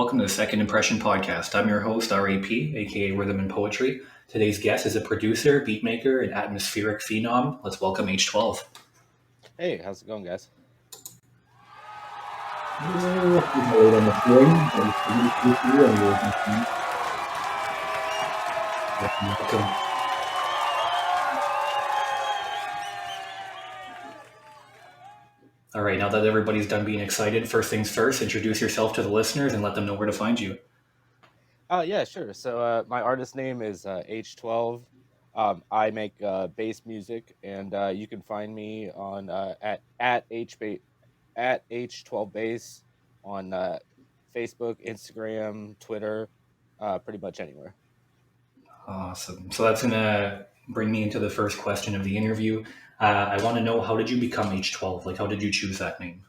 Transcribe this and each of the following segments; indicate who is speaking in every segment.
Speaker 1: welcome to the Second Impression podcast. I'm your host, R.A.P, aka Rhythm and Poetry. Today's guest is a producer, beatmaker, and atmospheric phenom. Let's welcome H12.
Speaker 2: Hey, how's it going, guys?
Speaker 1: Welcome. All right, now that everybody's done being excited, first things first, introduce yourself to the listeners and let them know where to find you.
Speaker 2: Yeah, sure. So my artist name is H12. I make bass music, and you can find me on at H12 Bass on Facebook, Instagram, Twitter, pretty much anywhere.
Speaker 1: Awesome. So that's going to bring me into the first question of the interview. I want to know, how did you become H12? Like, how did you choose that name?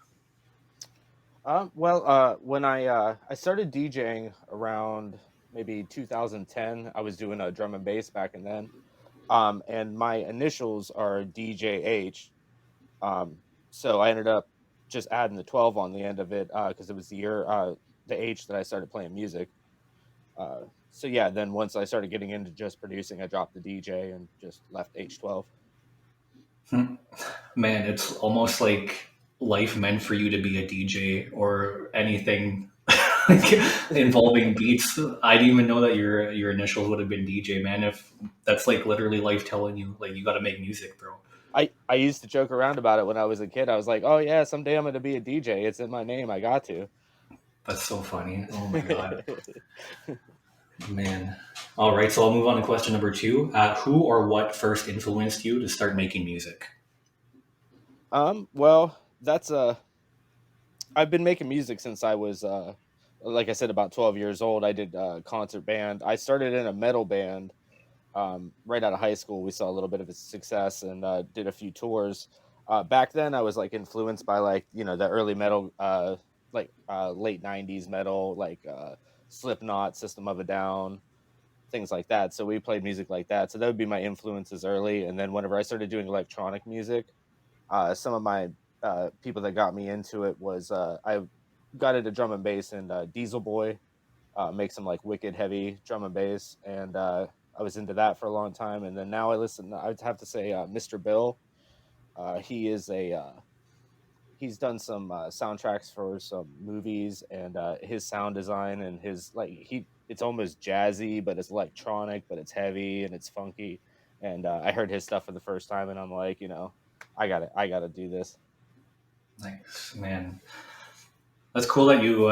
Speaker 2: When I started DJing around maybe 2010, I was doing a drum and bass back and then. And my initials are DJH. Um, so I ended up just adding the 12 on the end of it because it was the H that I started playing music. So yeah, then once I started getting into just producing, I dropped the DJ and just left H12.
Speaker 1: Man, it's almost like life meant for you to be a DJ or anything like involving beats. I didn't even know that your initials would have been DJ, man. If that's like literally life telling you like you got to make music, bro.
Speaker 2: I used to joke around about it when I was a kid. I was like, oh yeah, someday I'm going to be a DJ. It's in my name. I got to.
Speaker 1: That's so funny. Oh my god, man. All right, so I'll move on to question number two. Who or what first influenced you to start making music?
Speaker 2: Well, that's I've been making music since I was like I said, about 12 years old. I did concert band. I started in a metal band right out of high school. We saw a little bit of its success and did a few tours. Back then, I was like influenced by like the early metal, late '90s metal, like Slipknot, System of a Down, things like that. So we played music like that. So that would be my influences early. And then whenever I started doing electronic music, some of my people that got me into it was I got into drum and bass and Diesel Boy makes some like wicked heavy drum and bass, and I was into that for a long time. And then now I'd have to say Mr. Bill. He is he's done some soundtracks for some movies, and his sound design and his it's almost jazzy, but it's electronic, but it's heavy and it's funky. And I heard his stuff for the first time, and I'm like, I gotta do this.
Speaker 1: Nice, man. That's cool that you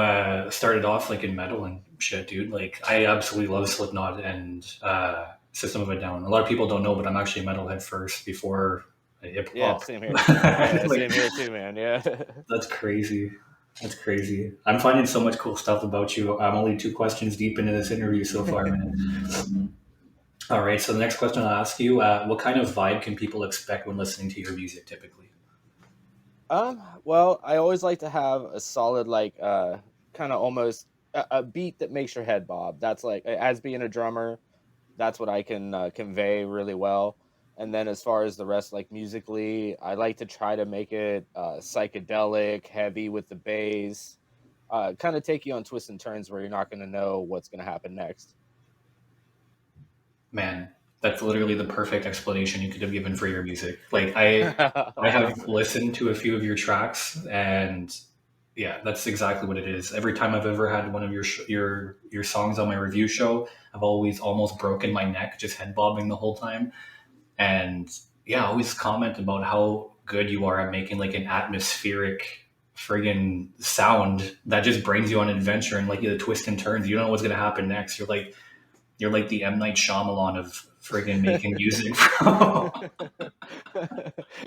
Speaker 1: started off like in metal and shit, dude. Like, I absolutely love Slipknot and System of a Down. A lot of people don't know, but I'm actually a metalhead first before hip
Speaker 2: Yeah,
Speaker 1: hop.
Speaker 2: same here. Yeah,
Speaker 1: Like,
Speaker 2: same here too, man. Yeah.
Speaker 1: that's crazy. That's crazy. I'm finding so much cool stuff about you. I'm only two questions deep into this interview so far, man. All right, so the next question I'll ask you: what kind of vibe can people expect when listening to your music typically?
Speaker 2: Well, I always like to have a solid, kind of almost a beat that makes your head bob. That's like, as being a drummer, that's what I can convey really well. And then as far as the rest, like musically, I like to try to make it psychedelic, heavy with the bass, kind of take you on twists and turns where you're not going to know what's going to happen next.
Speaker 1: Man, that's literally the perfect explanation you could have given for your music. Like, I
Speaker 2: Thanks,
Speaker 1: have
Speaker 2: man.
Speaker 1: listened to a few of your tracks, and yeah, that's exactly what it is. Every time I've ever had one of your songs on my review show, I've always almost broken my neck just head bobbing the whole time. And yeah, I always comment about how good you are at making like an atmospheric friggin' sound that just brings you on an adventure and like the twists and turns. You don't know what's gonna happen next. You're like the M Night Shyamalan of friggin' making music, bro.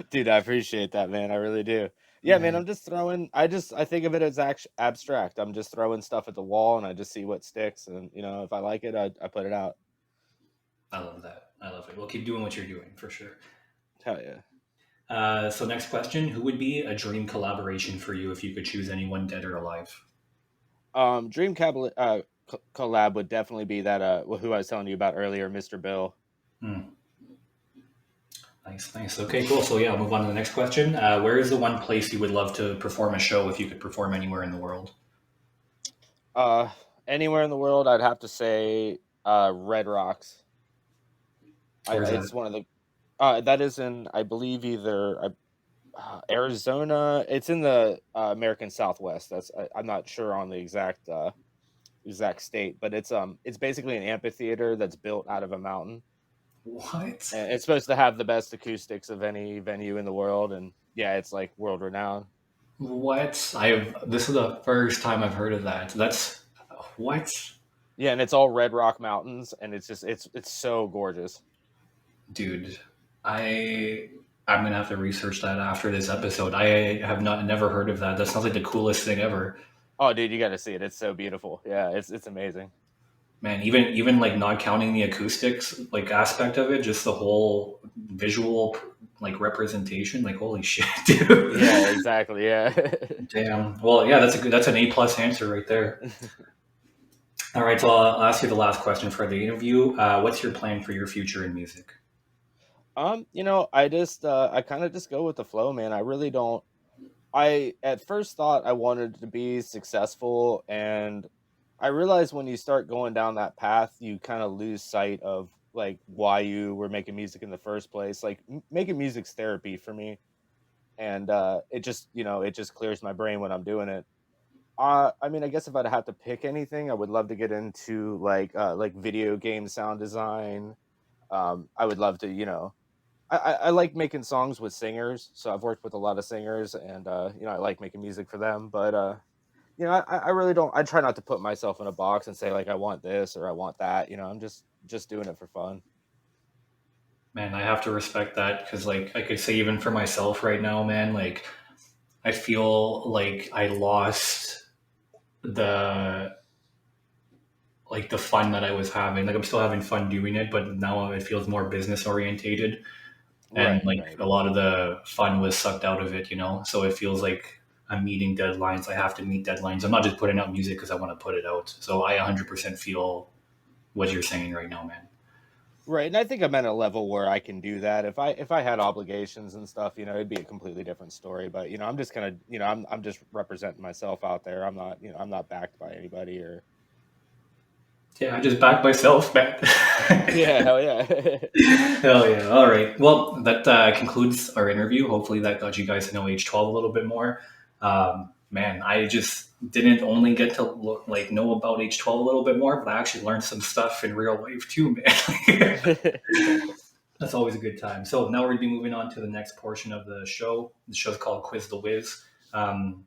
Speaker 2: Dude, I appreciate that, man. I really do. Yeah, man,
Speaker 1: Man,
Speaker 2: I'm just throwing I think of it as abstract. I'm just throwing stuff at the wall and I just see what sticks, and if I like it, I put it out.
Speaker 1: I love that. I love it. Well, keep doing what you're doing for sure.
Speaker 2: Hell yeah.
Speaker 1: So next question: who would be a dream collaboration for you if you could choose anyone, dead or alive?
Speaker 2: Dream collab would definitely be that who I was telling you about earlier, Mr. Bill.
Speaker 1: Hmm. Nice, nice. Okay, cool. So yeah, I'll move on to the next question. Where is the one place you would love to perform a show if you could perform anywhere in the world?
Speaker 2: Anywhere in the world, I'd have to say Red Rocks.
Speaker 1: Where's that?
Speaker 2: It's one of the that is in, I believe, either Arizona. It's in the American Southwest. I'm not sure on the exact state, but it's basically an amphitheater that's built out of a mountain,
Speaker 1: What?
Speaker 2: and it's supposed to have the best acoustics of any venue in the world. And yeah, it's like world renowned.
Speaker 1: What? I've This is the first time I've heard of that. That's what?
Speaker 2: Yeah, and it's all Red Rock Mountains, and it's so gorgeous.
Speaker 1: Dude, I I'm gonna have to research that after this episode. I have not never heard of that. That sounds like the coolest thing ever.
Speaker 2: Oh, dude, you got to see it. It's so beautiful. Yeah, it's amazing.
Speaker 1: Man, even like not counting the acoustics like aspect of it, just the whole visual like representation, like holy shit, dude.
Speaker 2: Yeah, exactly. Yeah.
Speaker 1: Damn. Well, yeah, that's an A+ answer right there. All right, so I'll ask you the last question for the interview. What's your plan for your future in music?
Speaker 2: I kind of just go with the flow, man. I really don't. I at first thought I wanted to be successful, and I realized when you start going down that path, you kind of lose sight of like why you were making music in the first place. Like making music's therapy for me, and it just clears my brain when I'm doing it. I mean, I guess if I'd have to pick anything, I would love to get into like video game sound design. I would love to, I like making songs with singers, so I've worked with a lot of singers, and I like making music for them. But I really don't. I try not to put myself in a box and say like I want this or I want that. I'm just doing it for fun.
Speaker 1: Man, I have to respect that because, like, I could say even for myself right now, man, like, I feel like I lost the the fun that I was having. Like, I'm still having fun doing it, but now it feels more business orientated, and
Speaker 2: Right,
Speaker 1: like
Speaker 2: right.
Speaker 1: a lot of the fun was sucked out of it. So it feels like I'm meeting deadlines. I have to meet deadlines. I'm not just putting out music because I want to put it out. So I 100% feel what you're saying right now, man.
Speaker 2: Right, and I think I'm at a level where I can do that. If I had obligations and stuff, it'd be a completely different story. But I'm just kind of, I'm just representing myself out there. I'm not backed by anybody or.
Speaker 1: Yeah, I just backed myself, man.
Speaker 2: Yeah, hell yeah.
Speaker 1: Hell yeah. All right. Well, that concludes our interview. Hopefully, that got you guys to know H12 a little bit more. Man, I just didn't only get to know about H12 a little bit more, but I actually learned some stuff in real life too, man. That's always a good time. So now we're going to be moving on to the next portion of the show. The show's called Quiz the Wiz. Um,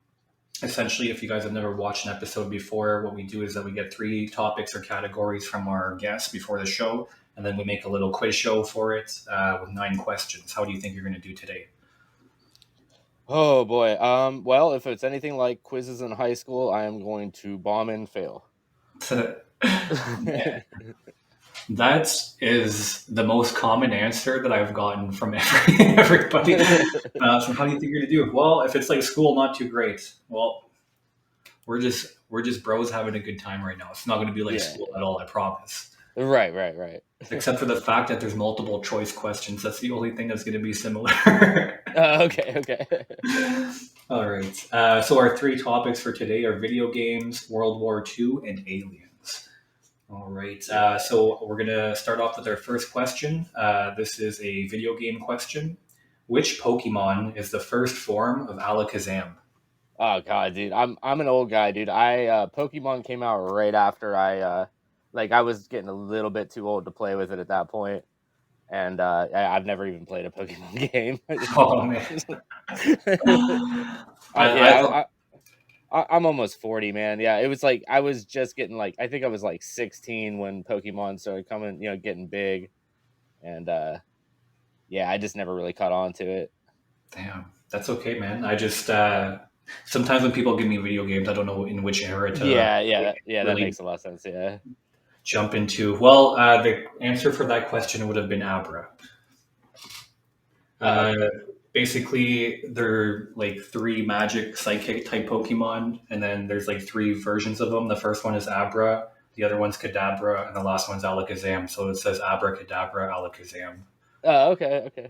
Speaker 1: Essentially, if you guys have never watched an episode before, what we do is that we get three topics or categories from our guests before the show, and then we make a little quiz show for it with 9 questions. How do you think you're going to do today?
Speaker 2: Oh boy. Well, if it's anything like quizzes in high school, I am going to bomb and fail.
Speaker 1: Man, that is the most common answer that I've gotten from everybody. So how do you think you're going to do? Well, if it's like school, not too great. Well, we're just bros having a good time right now. It's not going to be like
Speaker 2: Yeah.
Speaker 1: school at all, I promise.
Speaker 2: Right, right, right.
Speaker 1: Except for the fact that there's multiple choice questions. That's the only thing that's going to be similar.
Speaker 2: Okay, okay.
Speaker 1: All right. So our three topics for today are video games, World War II, and aliens. All right. So we're going to start off with our first question. This is a video game question. Which Pokemon is the first form of Alakazam?
Speaker 2: Oh god, dude. I'm an old guy, dude. Pokemon came out right after I was getting a little bit too old to play with it at that point. And I've never even played a Pokemon game.
Speaker 1: Oh man.
Speaker 2: Yeah,
Speaker 1: I
Speaker 2: I'm almost 40, man. Yeah, it was like I was just getting like I think I was like 16 when Pokemon started coming, getting big, and yeah, I just never really caught on to it.
Speaker 1: Damn, that's okay, man. I just sometimes when people give me video games, I don't know in which era to
Speaker 2: Yeah, yeah, yeah. That
Speaker 1: really
Speaker 2: makes a lot of sense. Yeah.
Speaker 1: jump into. Well, the answer for that question would have been Abra.
Speaker 2: Oh,
Speaker 1: Uh,
Speaker 2: okay.
Speaker 1: Basically, they're like three magic psychic type Pokemon, and then there's like three versions of them. The first one is Abra, the other one's Kadabra, and the last one's Alakazam. So it says Abracadabra, Alakazam.
Speaker 2: Oh, okay, okay.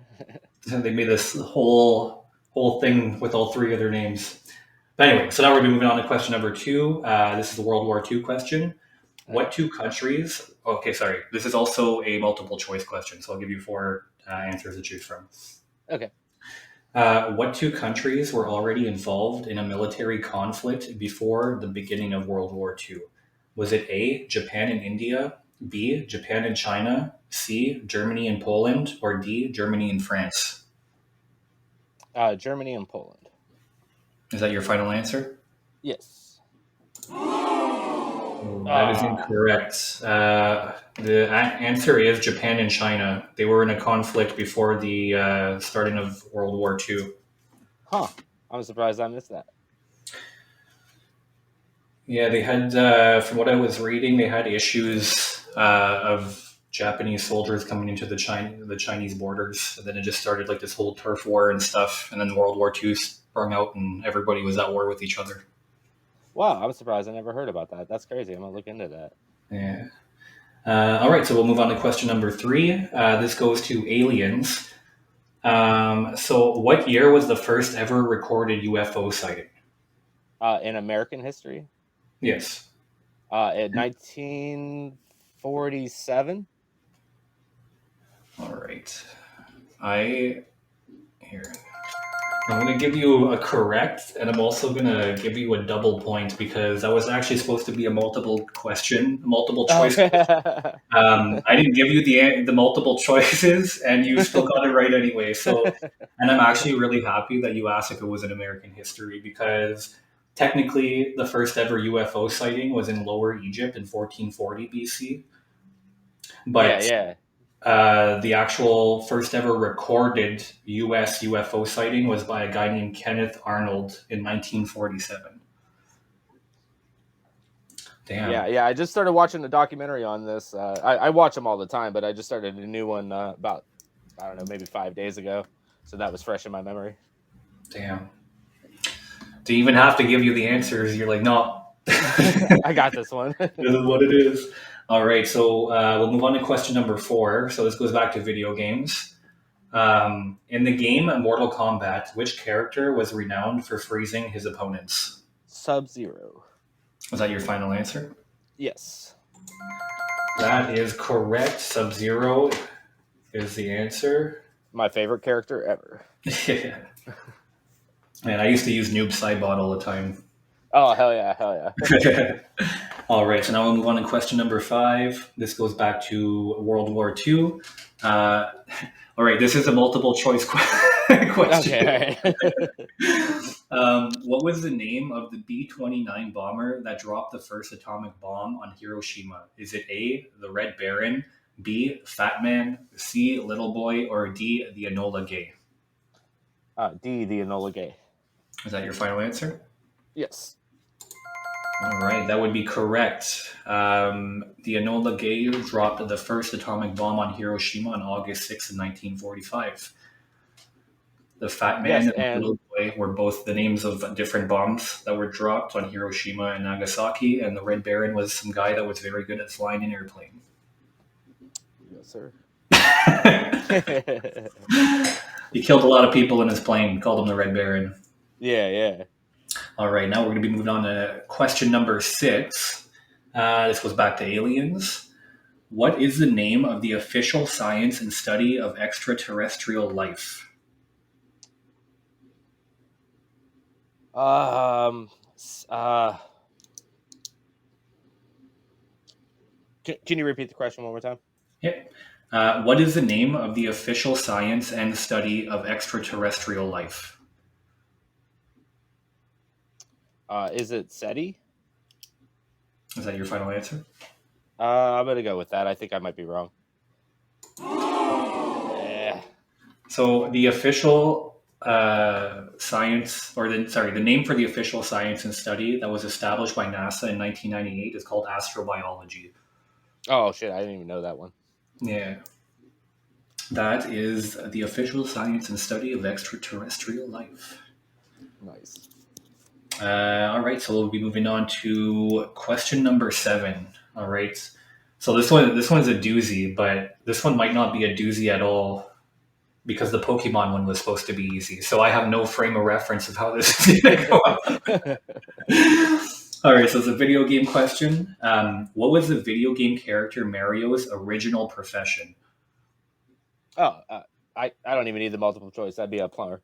Speaker 1: And they made this whole thing with all three of their names. But anyway, so now we're moving on to question number two. This is the World War II question. What two countries? Okay, sorry. This is also a multiple choice question, so I'll give you four answers to choose from.
Speaker 2: Okay.
Speaker 1: What two countries were already involved in a military conflict before the beginning of World War II? Was it A, Japan and India, B, Japan and China, C, Germany and Poland, or D, Germany and France?
Speaker 2: Germany and Poland.
Speaker 1: Is that your final answer?
Speaker 2: Yes.
Speaker 1: That is
Speaker 2: Ah,
Speaker 1: incorrect. The answer is Japan and China. They were in a conflict before the starting of World War II.
Speaker 2: huh. I'm surprised I missed that.
Speaker 1: Yeah, they had, from what I was reading, they had issues of Japanese soldiers coming into the Chinese borders, and then it just started like this whole turf war and stuff. And then World War II sprung out, and everybody was at war with each other.
Speaker 2: Wow, I'm surprised I never heard about that. That's crazy. I'm gonna look into that.
Speaker 1: Yeah. All right, so we'll move on to question number three. This goes to aliens. So, what year was the first ever recorded UFO sighting?
Speaker 2: In American history,
Speaker 1: Yes.
Speaker 2: in 1947.
Speaker 1: All right. I here. I'm going to give you a correct, and I'm also going to give you a double point because that was actually supposed to be a multiple choice.
Speaker 2: Okay.
Speaker 1: I didn't give you the multiple choices, and you still got it right anyway. So, and I'm actually really happy that you asked if it was in American history because technically the first ever UFO sighting was in Lower Egypt in 1440 BC,
Speaker 2: Yeah,
Speaker 1: but
Speaker 2: yeah,
Speaker 1: the actual first ever recorded U.S. UFO sighting was by a guy named Kenneth Arnold in 1947.
Speaker 2: yeah,
Speaker 1: Damn.
Speaker 2: yeah. I just started watching the documentary on this. I watch them all the time, but I just started a new one about, I don't know, maybe 5 days ago. So that was fresh in my memory.
Speaker 1: Damn. Do you even have to give you the answers? You're like, no.
Speaker 2: I got this one.
Speaker 1: This is what it is. All right, so we'll move on to question number four. So this goes back to video games. In the game Mortal Kombat, which character was renowned for freezing his opponents?
Speaker 2: Sub-Zero.
Speaker 1: Was that your final answer?
Speaker 2: Yes.
Speaker 1: That is correct. Sub Zero is the answer.
Speaker 2: My favorite character ever.
Speaker 1: Yeah. Man, I used to use Noob Sidebot all the time.
Speaker 2: Oh, hell yeah, hell yeah.
Speaker 1: All right, so now we'll move on to question number five. This goes back to World War II. Uh, all right, this is a multiple choice question.
Speaker 2: Okay, all right.
Speaker 1: What was the name of the B-29 bomber that dropped the first atomic bomb on Hiroshima? Is it A, the Red Baron, B, Fat Man, C, Little Boy, or D, the Enola Gay?
Speaker 2: D, the Enola Gay.
Speaker 1: Is that your final answer?
Speaker 2: Yes.
Speaker 1: All right, that would be correct. The Enola Gay dropped the first atomic bomb on Hiroshima on August 6th, 1945. The Fat Man
Speaker 2: Yes,
Speaker 1: and the Little Boy were both the names of different bombs that were dropped on Hiroshima and Nagasaki, and the Red Baron was some guy that was very good at flying an airplane.
Speaker 2: yes, sir.
Speaker 1: He killed a lot of people in his plane, called him the Red Baron.
Speaker 2: Yeah, yeah.
Speaker 1: All right, now we're going to be moving on to question number six. This goes back to aliens. What is the name of the official science and study of extraterrestrial life?
Speaker 2: Um. s- Uh. Can you repeat the question one more time?
Speaker 1: Yep. What is the name of the official science and study of extraterrestrial life?
Speaker 2: Is it SETI?
Speaker 1: Is that your final answer?
Speaker 2: I'm gonna go with that. I think I might be wrong. Yeah.
Speaker 1: So the official the name for the official science and study that was established by NASA in 1998 is called astrobiology.
Speaker 2: Oh shit! I didn't even know that one.
Speaker 1: Yeah, that is the official science and study of extraterrestrial life.
Speaker 2: Nice.
Speaker 1: All right, so we'll be moving on to question number seven. All right, so this one's a doozy, but this one might not be a doozy at all because the Pokemon one was supposed to be easy. So I have no frame of reference of how this is going to go. All right, so it's a video game question. What was the video game character Mario's original profession?
Speaker 2: Oh, I don't even need the multiple choice. That'd be a plumber.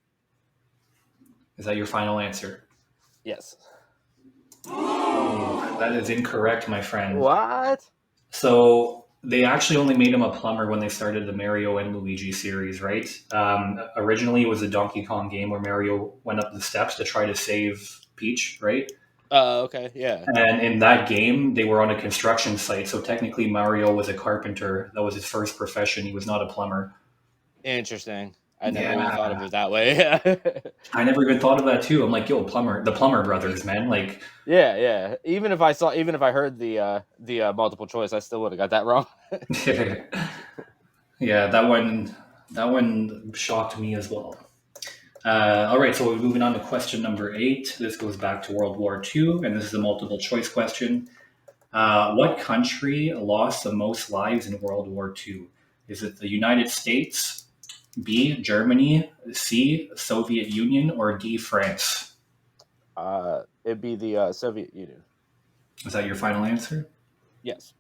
Speaker 1: Is that your final answer?
Speaker 2: Yes.
Speaker 1: Oh, that is incorrect, my friend.
Speaker 2: What?
Speaker 1: So they actually only made him a plumber when they started the Mario and Luigi series, right? Originally, it was a Donkey Kong game where Mario went up the steps to try to save Peach, right?
Speaker 2: Okay, yeah.
Speaker 1: And in that game, they were on a construction site. So technically, Mario was a carpenter. That was his first profession. He was not a plumber.
Speaker 2: Interesting. I never even thought of
Speaker 1: Yeah.
Speaker 2: it that way.
Speaker 1: I never even thought of that too. I'm like, yo, plumber, the plumber brothers, man. Like,
Speaker 2: Yeah, yeah. Even if I heard the multiple choice, I still would have got that wrong.
Speaker 1: yeah, that one shocked me as well. All right, so we're moving on to question number 8. This goes back to World War II, and this is a multiple choice question. What country lost the most lives in World War II? Is it the United States, B, Germany, C, Soviet Union, or D, France?
Speaker 2: It'd be the Soviet Union.
Speaker 1: Is that your final answer?
Speaker 2: Yes.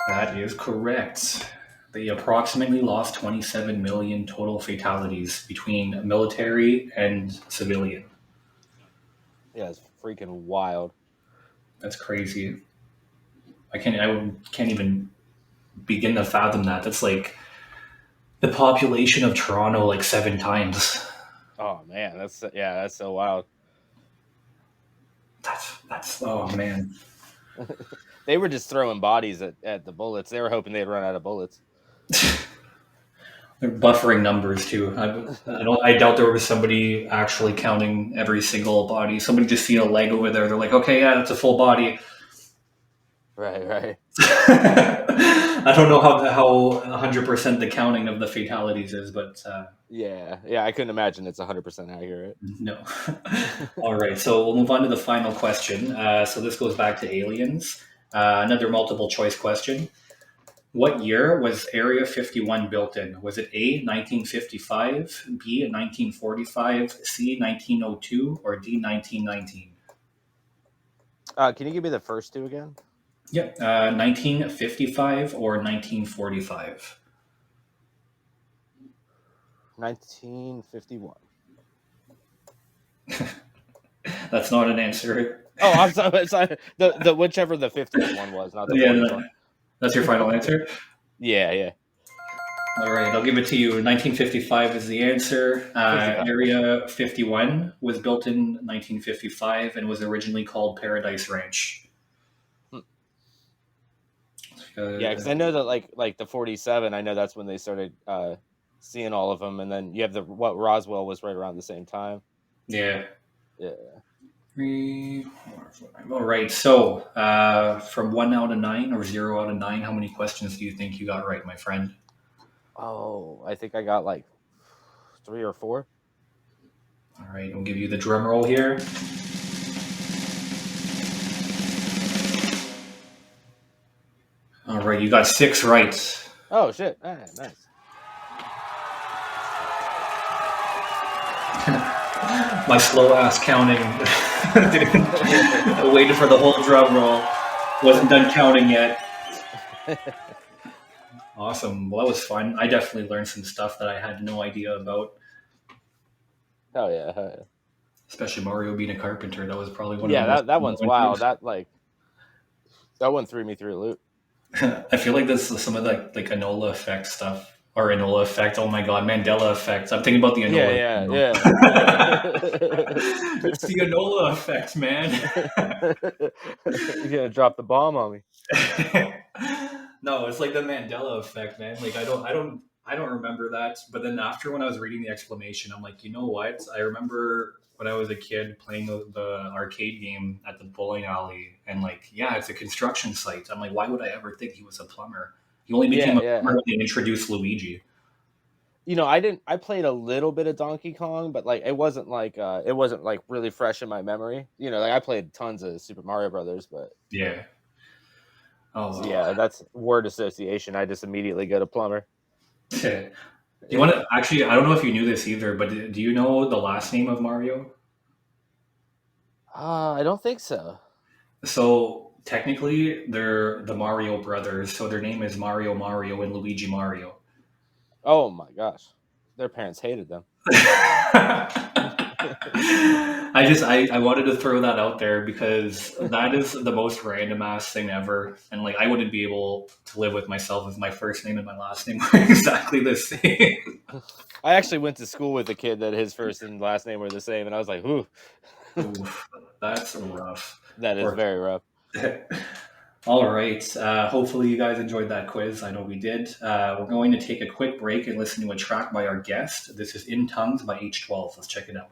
Speaker 1: That is correct. They approximately lost 27 million total fatalities between military and civilian.
Speaker 2: Yeah, it's freaking wild.
Speaker 1: That's crazy. I can't even begin to fathom that. That's like the population of Toronto like 7 times.
Speaker 2: Oh man, that's so wild.
Speaker 1: That's oh man.
Speaker 2: They were just throwing bodies at the bullets. They were hoping they'd run out of bullets.
Speaker 1: They're buffering numbers too. I doubt there was somebody actually counting every single body. Somebody just see a leg over there. They're like, okay, yeah, that's a full body.
Speaker 2: Right, right.
Speaker 1: I don't know how 100% the counting of the fatalities is, but
Speaker 2: Yeah, yeah. I couldn't imagine it's 100% accurate.
Speaker 1: no. All right, so we'll move on to the final question. So this goes back to aliens. Another multiple choice question. What year was Area 51 built in? Was it A, 1955, B, 1945, C, 1902, or D, 1919?
Speaker 2: Can you give me the first two again?
Speaker 1: Yep, 1955 or 1945.
Speaker 2: 1951.
Speaker 1: That's not an answer.
Speaker 2: Oh, I'm sorry. Sorry. The whichever the 50th one was, not the
Speaker 1: Yeah,
Speaker 2: 40th one.
Speaker 1: that's your final answer?
Speaker 2: Yeah, yeah.
Speaker 1: All right, I'll give it to you. 1955 is the answer.
Speaker 2: 55.
Speaker 1: Area 51 was built in 1955 and was originally called Paradise Ranch.
Speaker 2: Yeah, because I know that like the 47. I know that's when they started seeing all of them, and then you have the what Roswell was right around the same time.
Speaker 1: Yeah.
Speaker 2: Yeah.
Speaker 1: 3, 4, 5. All right. So, from 1 out of 9 or 0 out of 9, how many questions do you think you got right, my friend?
Speaker 2: Oh, I think I got like 3 or 4.
Speaker 1: All right. We'll give you the drum roll here. All right. You got 6 right.
Speaker 2: Oh shit! Ah, nice.
Speaker 1: My slow ass counting I waited for the whole drum roll. Wasn't done counting yet. Awesome. Well, that was fun. I definitely learned some stuff that I had no idea about,
Speaker 2: Hell yeah! Hell yeah!
Speaker 1: especially Mario being a carpenter. That was probably one of the
Speaker 2: Yeah,
Speaker 1: most
Speaker 2: that one's
Speaker 1: unknown
Speaker 2: wild.
Speaker 1: things.
Speaker 2: That one threw me through a loop.
Speaker 1: I feel like this is some of the like Enola effect stuff or Enola effect. Oh my god, Mandela effect. I'm thinking about the
Speaker 2: Yeah,
Speaker 1: Enola.
Speaker 2: yeah,
Speaker 1: You
Speaker 2: yeah.
Speaker 1: it's the Enola effect, man.
Speaker 2: You're gonna drop the bomb on me.
Speaker 1: No, it's like the Mandela effect, man. Like I don't remember that. But then after when I was reading the explanation, I'm like, you know what? I remember when I was a kid playing the arcade game at the bowling alley, and like, yeah, it's a construction site. I'm like, why would I ever think he was a plumber? He only became
Speaker 2: Yeah,
Speaker 1: a
Speaker 2: yeah.
Speaker 1: plumber when they introduced Luigi.
Speaker 2: I didn't. I played a little bit of Donkey Kong, but like it wasn't like really fresh in my memory. Like I played tons of Super Mario Brothers, but
Speaker 1: Yeah. Oh
Speaker 2: so
Speaker 1: well.
Speaker 2: yeah, that's word association. I just immediately go to plumber.
Speaker 1: Do you want to actually? I don't know if you knew this either, but do you know the last name of Mario?
Speaker 2: I don't think so.
Speaker 1: So technically, they're the Mario brothers. So their name is Mario and Luigi Mario.
Speaker 2: Oh my gosh, their parents hated them.
Speaker 1: I wanted to throw that out there because that is the most random ass thing ever. And like I wouldn't be able to live with myself if my first name and my last name were exactly the same.
Speaker 2: I actually went to school with a kid that his first and last name were the same, and I was like, "Ooh,
Speaker 1: Oof, that's rough.
Speaker 2: that is
Speaker 1: Or
Speaker 2: very rough."
Speaker 1: all right. Hopefully, you guys enjoyed that quiz. I know we did. We're going to take a quick break and listen to a track by our guest. This is In Tongues by H12. Let's check it out.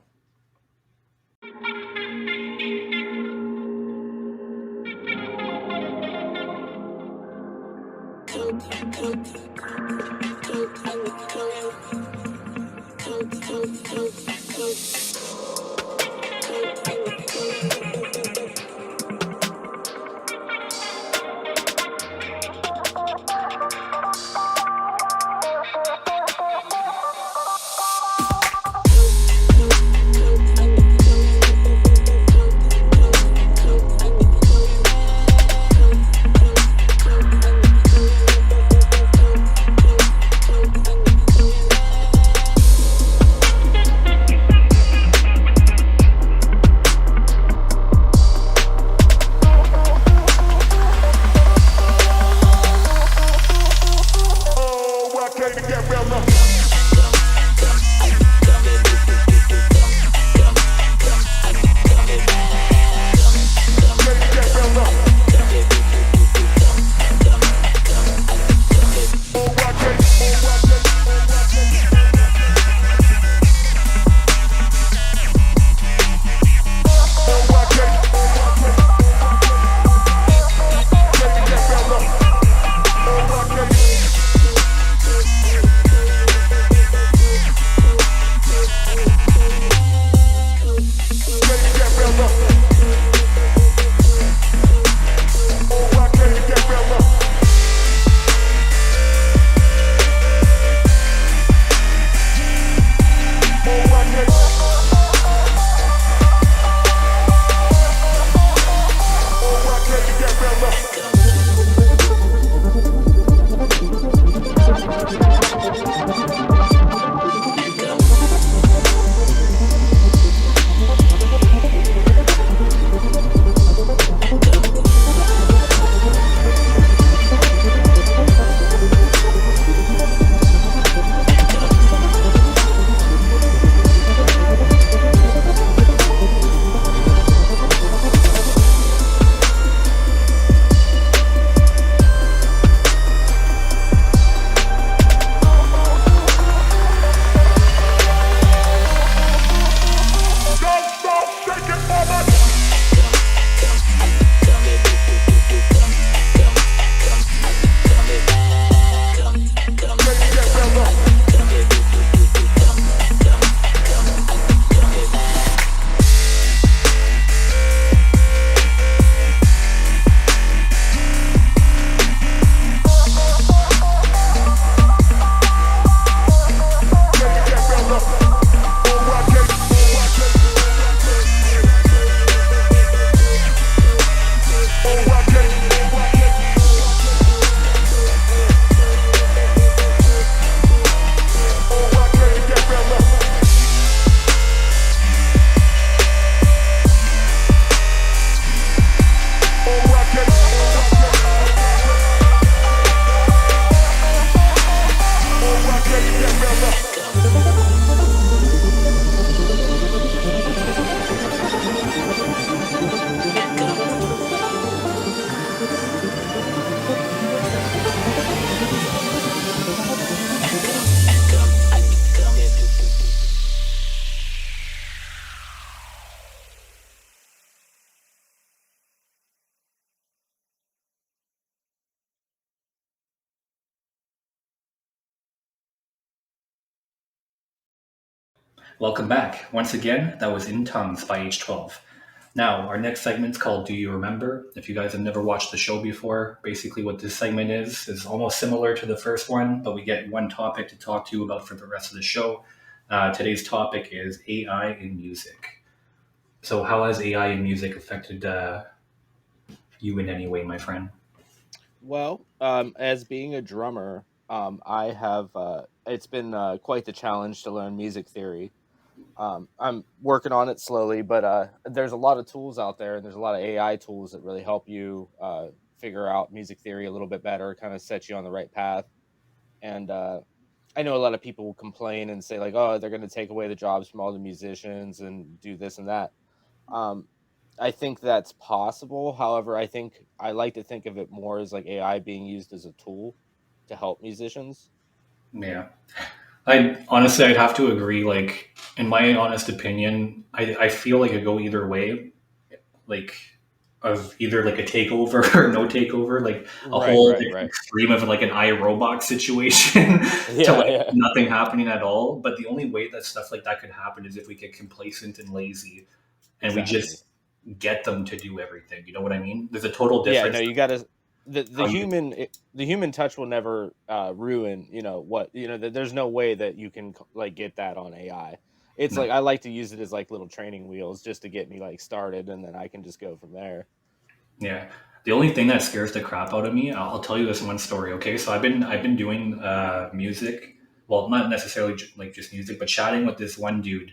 Speaker 1: Welcome back. Once again, that was In Tongues by H12. Now, our next segment's called Do You Remember? If you guys have never watched the show before, basically what this segment is almost similar to the first one, but we get one topic to talk to you about for the rest of the show. Today's topic is AI in music. So how has AI in music affected you in any way, my friend?
Speaker 2: Well, as being a drummer, I have it's been quite the challenge to learn music theory. I'm working on it slowly, but there's a lot of tools out there, and there's a lot of AI tools that really help you figure out music theory a little bit better, kind of set you on the right path. And I know a lot of people will complain and say like, "Oh, they're going to take away the jobs from all the musicians and do this and that." Um, I think that's possible. However, I think I like to think of it more as like AI being used as a tool to help musicians.
Speaker 1: Yeah. I honestly, I'd have to agree. Like, in my honest opinion, I feel like it go either way. Like, of either like a takeover or no takeover, like a
Speaker 2: Right,
Speaker 1: whole
Speaker 2: right, right.
Speaker 1: extreme of like an iRobot situation to
Speaker 2: Yeah,
Speaker 1: like
Speaker 2: yeah,
Speaker 1: nothing happening at all. But the only way that stuff like that could happen is if we get complacent and lazy and we
Speaker 2: exactly.
Speaker 1: just get them to do everything. You know what I mean? There's a total
Speaker 2: Yeah,
Speaker 1: difference
Speaker 2: no, you got to the
Speaker 1: how you.
Speaker 2: the human touch will never ruin, what, there's no way that you can like get that on AI. It's
Speaker 1: No.
Speaker 2: like I like to use it as like little training wheels just to get me like started, and then I can just go from there.
Speaker 1: Yeah. The only thing that scares the crap out of me, I'll tell you this one story. Okay, so I've been doing music. Well, not necessarily like just music, but chatting with this one dude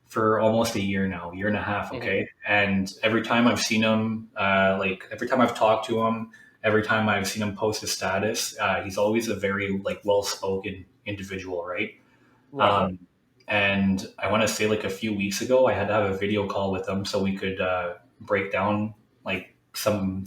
Speaker 1: for almost a year now, year and a half.
Speaker 2: Hmm.
Speaker 1: Okay, and every time I've seen him, like every time I've talked to him, every time I've seen him post a status, he's always a very like well spoken individual, right?
Speaker 2: Right, right.
Speaker 1: Um, and I want to say like a few weeks ago, I had to have a video call with them so we could break down like some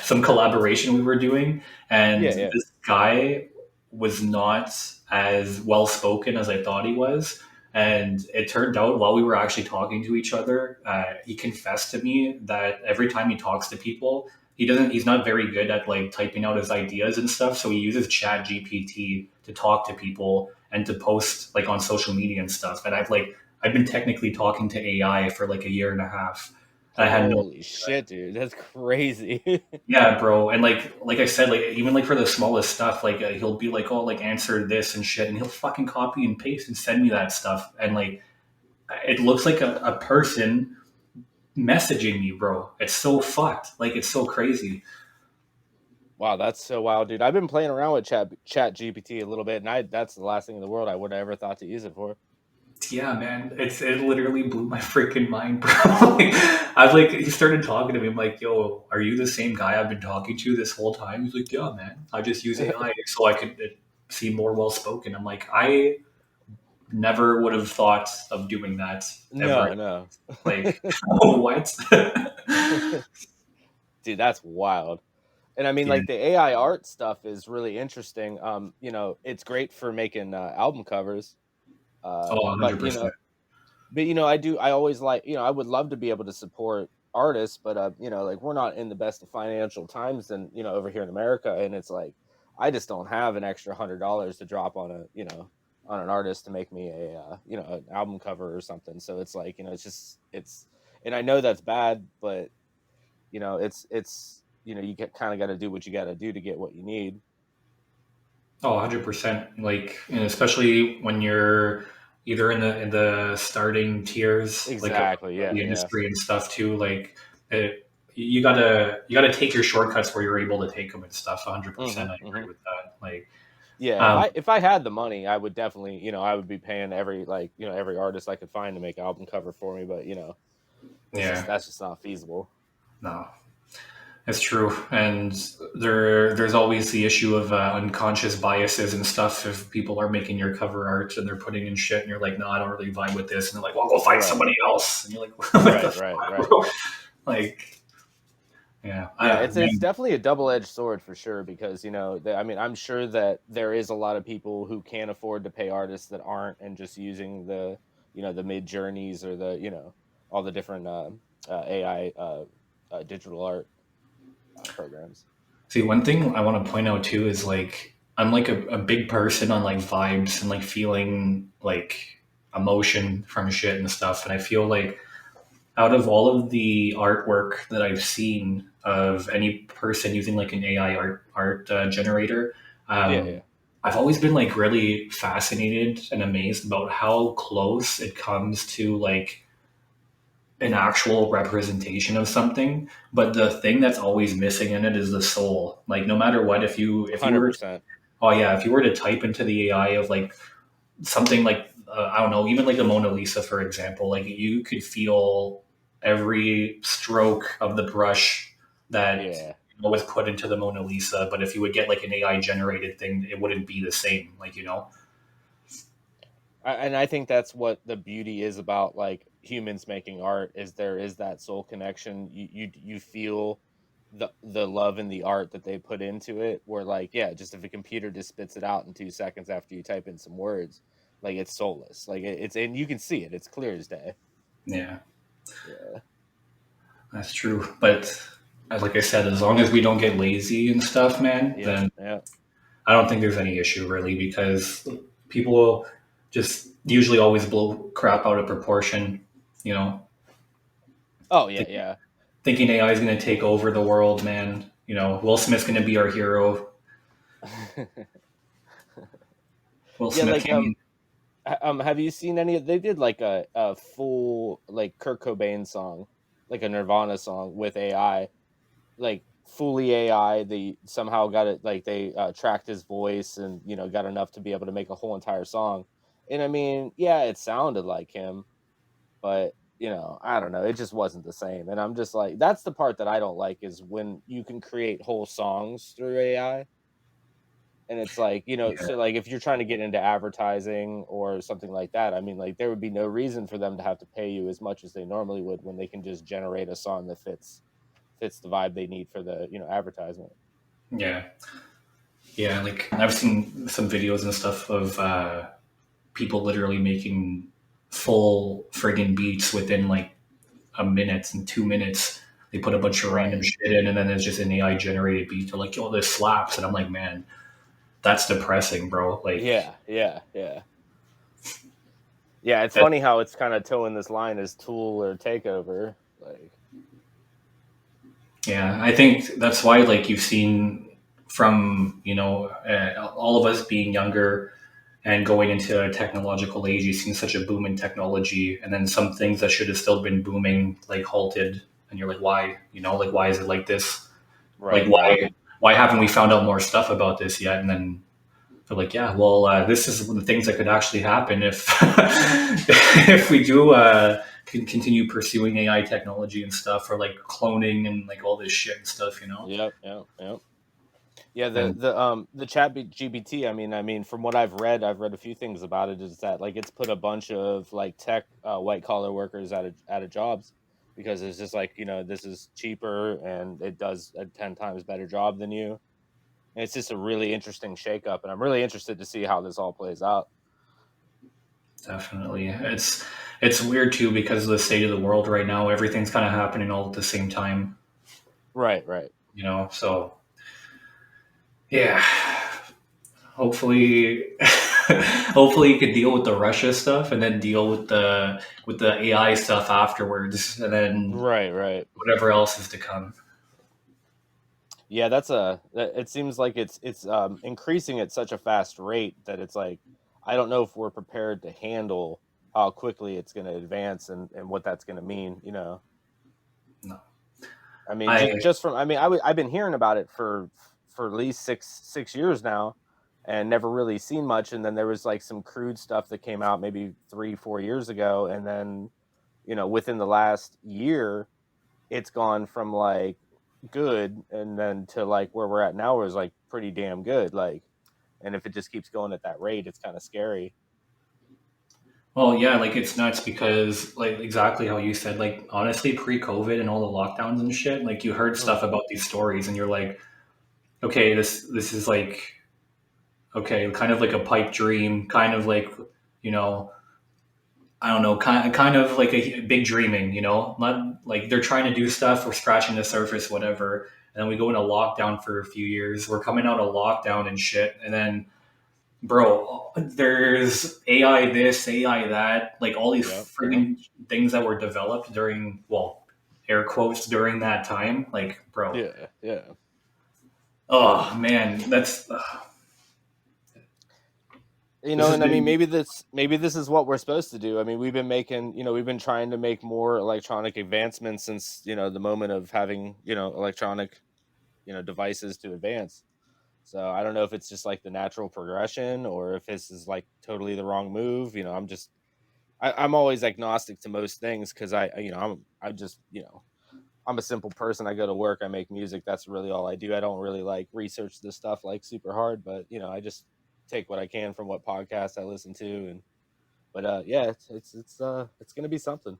Speaker 1: some collaboration we were doing. And
Speaker 2: Yeah, yeah.
Speaker 1: this guy was not as well spoken as I thought he was. And it turned out while we were actually talking to each other, he confessed to me that every time he talks to people, he's not very good at like typing out his ideas and stuff. So he uses Chat GPT to talk to people and to post like on social media and stuff. And I've been technically talking to AI for like a year and a half. I had no.
Speaker 2: Holy shit, dude. That's crazy.
Speaker 1: Yeah, bro. And like I said, like even like for the smallest stuff, like he'll be like, oh, like answer this and shit, and he'll fucking copy and paste and send me that stuff, and like it looks like a person messaging me, bro. It's so fucked. Like it's so crazy.
Speaker 2: Wow, that's so wild, dude. I've been playing around with Chat GPT a little bit, and I that's the last thing in the world I would have ever thought to use it for.
Speaker 1: Yeah, man, it literally blew my freaking mind, bro. Like, I was like, he started talking to me. I'm like, yo, are you the same guy I've been talking to this whole time? He's like, yeah, man. I just use AI so I could seem more well spoken. I'm like, I never would have thought of doing that ever.
Speaker 2: No, no.
Speaker 1: Like, what?
Speaker 2: Dude, that's wild. And I mean,
Speaker 1: Yeah.
Speaker 2: like the AI art stuff is really interesting. It's great for making album covers.
Speaker 1: Oh,
Speaker 2: But
Speaker 1: 100%.
Speaker 2: I always like, I would love to be able to support artists, but like we're not in the best of financial times than, over here in America. And it's like, I just don't have an extra $100 to drop on on an artist to make me an album cover or something. So it's like, and I know that's bad, but you get kind of got to do what you got to do to get what you need.
Speaker 1: Oh, 100%. Like, and especially when you're either in the starting tiers, like of
Speaker 2: Exactly. Yeah.
Speaker 1: the
Speaker 2: Yeah.
Speaker 1: industry and stuff too. Like, you gotta take your shortcuts where you're able to take them and stuff. 100%.
Speaker 2: Hmm.
Speaker 1: I
Speaker 2: hmm
Speaker 1: agree with that. Like,
Speaker 2: Yeah, if
Speaker 1: um,
Speaker 2: I had the money, I would definitely, I would be paying every like, every artist I could find to make album cover for me, but
Speaker 1: yeah,
Speaker 2: that's just not feasible.
Speaker 1: no, it's true. And there's always the issue of unconscious biases and stuff. If people are making your cover art and they're putting in shit, and you're like, no, I don't really vibe with this, and they're like, well, go find
Speaker 2: Right.
Speaker 1: somebody else, and you're like, what the
Speaker 2: Right, right,
Speaker 1: fuck,
Speaker 2: right.
Speaker 1: bro? Like, yeah,
Speaker 2: Yeah, it's
Speaker 1: man.
Speaker 2: definitely a double-edged sword for sure because, I mean, I'm sure that there is a lot of people who can't afford to pay artists that aren't and just using the mid journeys or all the different AI digital art programs.
Speaker 1: See, one thing I want to point out too is like I'm like a big person on like vibes and like feeling like emotion from shit and stuff. And I feel like out of all of the artwork that I've seen of any person using like an AI art generator,
Speaker 2: Yeah,
Speaker 1: um,
Speaker 2: yeah.
Speaker 1: I've always been like really fascinated and amazed about how close it comes to like an actual representation of something, but the thing that's always missing in it is the soul. Like no matter what, if you were
Speaker 2: 100%.
Speaker 1: oh yeah, if you were to type into the AI of like something like I don't know, even like the Mona Lisa, for example, like you could feel every stroke of the brush that
Speaker 2: Yeah.
Speaker 1: was put into the Mona Lisa. But if you would get like an AI generated thing, it wouldn't be the same. Like
Speaker 2: And I think that's what the beauty is about like humans making art is there is that soul connection. You feel the love and the art that they put into it. Where like yeah, just if a computer just spits it out in 2 seconds after you type in some words, like it's soulless. Like it's and you can see it. It's clear as day.
Speaker 1: yeah,
Speaker 2: Yeah.
Speaker 1: that's true. But like I said, as long as we don't get lazy and stuff, man,
Speaker 2: Yep.
Speaker 1: then
Speaker 2: Yeah.
Speaker 1: I don't think there's any issue really because people just usually always blow crap out of proportion, you know,
Speaker 2: Oh yeah. Yeah.
Speaker 1: thinking AI is going to take over the world, man. Will Smith's going to be our hero. Will
Speaker 2: Yeah.
Speaker 1: Smith
Speaker 2: Like
Speaker 1: came.
Speaker 2: have you seen any? They did like a full like Kurt Cobain song, like a Nirvana song with AI, like fully AI. They somehow got it like they tracked his voice and got enough to be able to make a whole entire song. And I mean, yeah, it sounded like him, but I don't know, it just wasn't the same. And I'm just like, that's the part that I don't like is when you can create whole songs through AI. And it's like,
Speaker 1: Yeah,
Speaker 2: so like if you're trying to get into advertising or something like that, I mean, like there would be no reason for them to have to pay you as much as they normally would when they can just generate a song that fits the vibe they need for the advertisement.
Speaker 1: yeah, yeah. Like I've seen some videos and stuff of people literally making full friggin' beats within like a minute and 2 minutes. They put a bunch of random
Speaker 2: Right.
Speaker 1: shit in, and then there's just an AI generated beat. They're like, "Yo, this slaps," and I'm like, "Man, that's depressing, bro." Like,
Speaker 2: Yeah, yeah, yeah. Yeah, it's
Speaker 1: that,
Speaker 2: funny how it's kind of towing this line as tool or takeover. Like,
Speaker 1: yeah, I think that's why, like, you've seen from all of us being younger and going into a technological age, you've seen such a boom in technology, and then some things that should have still been booming like halted, and you're like, why? Like, why is it like this? Like,
Speaker 2: right, right.
Speaker 1: why haven't we found out more stuff about this yet? And then they're like, yeah, well, this is the things that could actually happen if if we do can continue pursuing AI technology and stuff, or like cloning and like all this shit and stuff.
Speaker 2: Yep, yep, yep. Yeah,
Speaker 1: And
Speaker 2: the chat GPT, I mean from what I've read a few things about it is that like it's put a bunch of like tech white collar workers out of jobs because it's just like, this is cheaper and it does a 10 times better job than you. And it's just a really interesting shakeup and I'm really interested to see how this all plays out.
Speaker 1: definitely, it's weird too because of the state of the world right now. Everything's kind of happening all at the same time.
Speaker 2: Right, right.
Speaker 1: So yeah, hopefully, hopefully you could deal with the Russia stuff and then deal with the AI stuff afterwards, and then
Speaker 2: Right, right.
Speaker 1: whatever else is to come.
Speaker 2: Yeah, it seems like it's increasing at such a fast rate that it's like I don't know if we're prepared to handle how quickly it's going to advance and what that's going to mean.
Speaker 1: No,
Speaker 2: I mean,
Speaker 1: I
Speaker 2: just from I've been hearing about it for at least six years now, and never really seen much. And then there was like some crude stuff that came out maybe 3 4 years ago, and then within the last year, it's gone from like good and then to like where we're at now is like pretty damn good. Like, and if it just keeps going at that rate, it's kind of scary.
Speaker 1: well, yeah, like it's nuts because like exactly how you said, like honestly, pre-COVID and all the lockdowns and shit, like you heard stuff
Speaker 2: Hmm.
Speaker 1: about these stories and you're like, okay, this is like okay, kind of like a pipe dream, kind of like you know I don't know, kind of like a big dreaming, not like they're trying to do stuff, we're scratching the surface, whatever, and then we go into lockdown for a few years. We're coming out of lockdown and shit, and then bro, there's AI this, AI that, like all these
Speaker 2: Yep. Yep.
Speaker 1: friggin' things that were developed during, well, air quotes during that time. Like, bro,
Speaker 2: Yeah. Yeah.
Speaker 1: oh man, that's
Speaker 2: You
Speaker 1: This
Speaker 2: know,
Speaker 1: has
Speaker 2: and I mean,
Speaker 1: been
Speaker 2: maybe this is what we're supposed to do. I mean, we've been trying to make more electronic advancements since the moment of having electronic devices to advance. So I don't know if it's just like the natural progression or if this is like totally the wrong move. I'm always agnostic to most things because I'm just I'm a simple person. I go to work, I make music. That's really all I do. I don't really like research this stuff like super hard, but I just take what I can from what podcasts I listen to. And but yeah, it's gonna be something.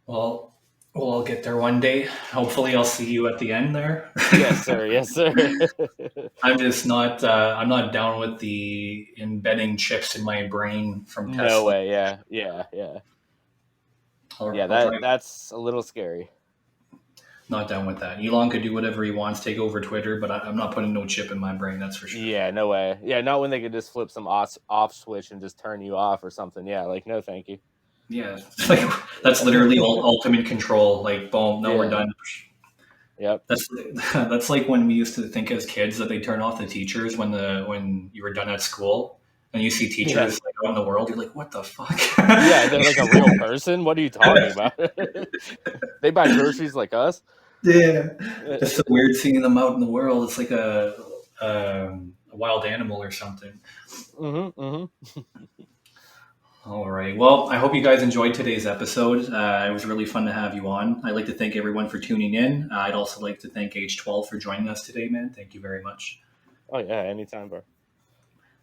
Speaker 1: well. Well, I'll get there one day. Hopefully, I'll see you at the end there.
Speaker 2: Yes, sir. Yes, sir.
Speaker 1: I'm just not. I'm not down with the embedding chips in my brain from
Speaker 2: No
Speaker 1: Tesla.
Speaker 2: way. Yeah, yeah, yeah, yeah.
Speaker 1: I'll drive.
Speaker 2: That's a little scary.
Speaker 1: Not down with that. Elon could do whatever he wants, take over Twitter, but I'm not putting no chip in my brain. That's for sure.
Speaker 2: Yeah, no way. Yeah, not when they could just flip some off switch and just turn you off or something. Yeah, like no, thank you.
Speaker 1: Yeah, like that's literally ultimate control. Like, boom, no, we're
Speaker 2: Yeah.
Speaker 1: done.
Speaker 2: Yep.
Speaker 1: That's that's like when we used to think as kids that they turn off the teachers when you were done at school, and you see
Speaker 2: Yeah.
Speaker 1: teachers like out in the world. You're like, what the fuck?
Speaker 2: Yeah, they're like a real person. What are you talking about? They buy groceries like us.
Speaker 1: Yeah, it's so weird seeing them out in the world. It's like a wild animal or something.
Speaker 2: Mm-hmm. Mm-hmm.
Speaker 1: All right. Well, I hope you guys enjoyed today's episode. It was really fun to have you on. I'd like to thank everyone for tuning in. I'd also like to thank H12 for joining us today, man. Thank you very much.
Speaker 2: Oh yeah, anytime, bro.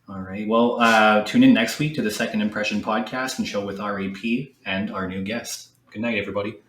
Speaker 1: All right. Well, tune in next week to the Second Impression podcast and show with R.A.P and our new guest. Good night, everybody.